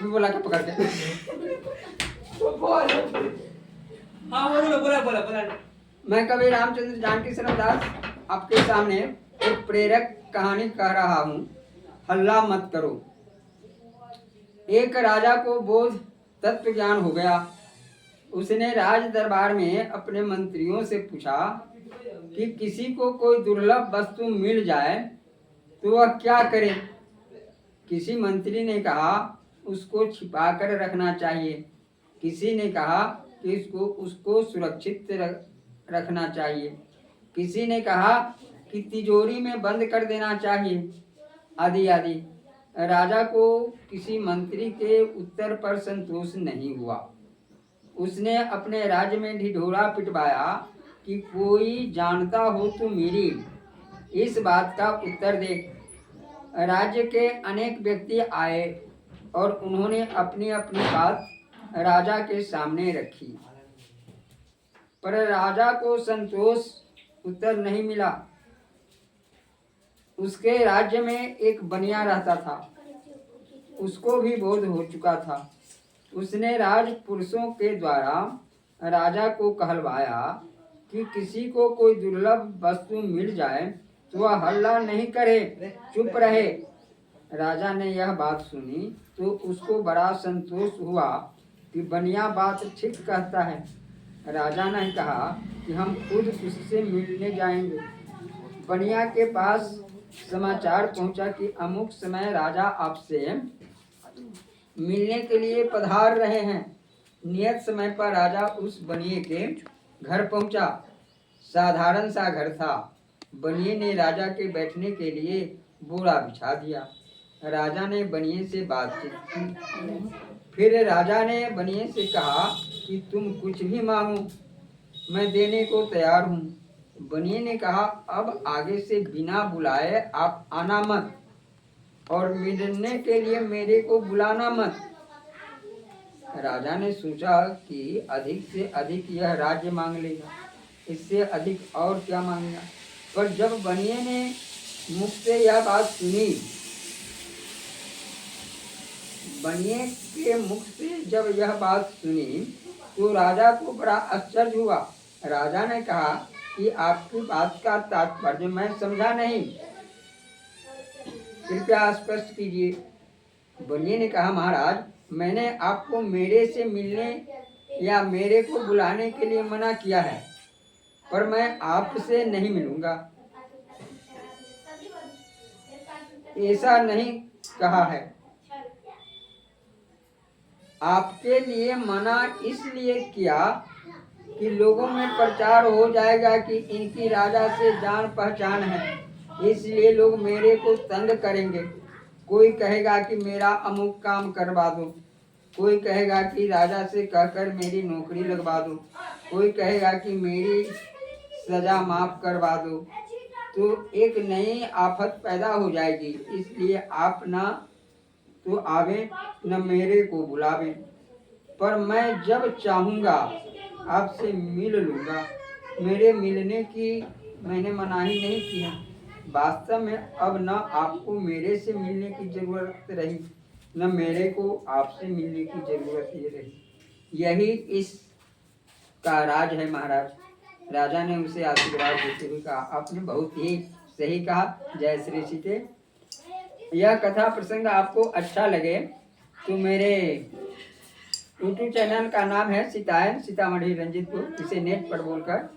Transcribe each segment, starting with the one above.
बोला क्या पकड़ के हाँ बोलो बोला बोला बोला। मैं कवि रामचंद्र जानकी शरण दास आपके सामने एक प्रेरक कहानी कह रहा हूँ। हल्ला मत करो। एक राजा को बोध तत्व ज्ञान हो गया। उसने राज दरबार में अपने मंत्रियों से पूछा कि किसी को कोई दुर्लभ वस्तु मिल जाए तो वह क्या करे। किसी मंत्री ने कहा उसको छिपाकर रखना चाहिए। किसी ने कहा कि उसको सुरक्षित रखना चाहिए। किसी ने कहा कि तिजोरी में बंद कर देना चाहिए, आदि आदि। राजा को किसी मंत्री के उत्तर पर संतोष नहीं हुआ। उसने अपने राज्य में ढिढोरा पिटवाया कि कोई जानता हो तो मेरी इस बात का उत्तर दे। राज्य के अनेक व्यक्ति आए और उन्होंने अपनी अपनी बात राजा के सामने रखी, पर राजा को संतोष उत्तर नहीं मिला। उसके राज्य में एक बनिया रहता था। उसको भी बोध हो चुका था। उसने राजपुरुषों के द्वारा राजा को कहलवाया कि किसी को कोई दुर्लभ वस्तु मिल जाए तो वह हल्ला नहीं करे, चुप रहे। राजा ने यह बात सुनी तो उसको बड़ा संतोष हुआ कि बनिया बात ठीक कहता है। राजा ने कहा कि हम खुद उससे मिलने जाएंगे। बनिया के पास समाचार पहुंचा कि अमुक समय राजा आपसे मिलने के लिए पधार रहे हैं। नियत समय पर राजा उस बनिए के घर पहुंचा। साधारण सा घर था। बनिए ने राजा के बैठने के लिए बोरा बिछा दिया। राजा ने बनिए से बातचीत की। फिर राजा ने बनिए से कहा कि तुम कुछ भी मांगो, मैं देने को तैयार हूँ। बनिए ने कहा अब आगे से बिना बुलाए आप आना मत और मिलने के लिए मेरे को बुलाना मत। राजा ने सोचा कि अधिक से अधिक यह राज्य मांग लेगा, इससे अधिक और क्या मांगेगा। पर जब बनिए ने मुख से यह बात सुनी, बनिए के मुख से जब यह बात सुनी तो राजा को बड़ा आश्चर्य हुआ। राजा ने कहा कि आपकी बात का तात्पर्य मैं समझा नहीं, कृपया स्पष्ट कीजिए। बनिए ने कहा महाराज, मैंने आपको मेरे से मिलने या मेरे को बुलाने के लिए मना किया है, पर मैं आपसे नहीं मिलूंगा, ऐसा नहीं कहा है। आपके लिए मना इसलिए किया कि लोगों में प्रचार हो जाएगा कि इनकी राजा से जान पहचान है, इसलिए लोग मेरे को तंग करेंगे। कोई कहेगा कि मेरा अमुक काम करवा दो, कोई कहेगा कि राजा से कहकर मेरी नौकरी लगवा दो, कोई कहेगा कि मेरी सजा माफ करवा दो। तो एक नई आफत पैदा हो जाएगी। इसलिए आप ना तो आवे न मेरे को बुलावे, पर मैं जब चाहूँगा आपसे मिल लूँगा। मेरे मिलने की मैंने मनाही नहीं की है। वास्तव में अब न आपको मेरे से मिलने की जरूरत रही, न मेरे को आपसे मिलने की जरूरत ही रही। यही इस का राज है महाराज। राजा ने उसे आशीर्वाद देते हुए कहा, आपने बहुत ही सही कहा। जय श्री सीते। यह कथा प्रसंग आपको अच्छा लगे तो मेरे यूट्यूब चैनल का नाम है सीतायन सीतामढ़ी रंजीतपुर, इसे नेट पर बोलकर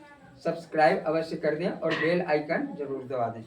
सब्सक्राइब अवश्य कर दें और बेल आइकन जरूर दबा दें।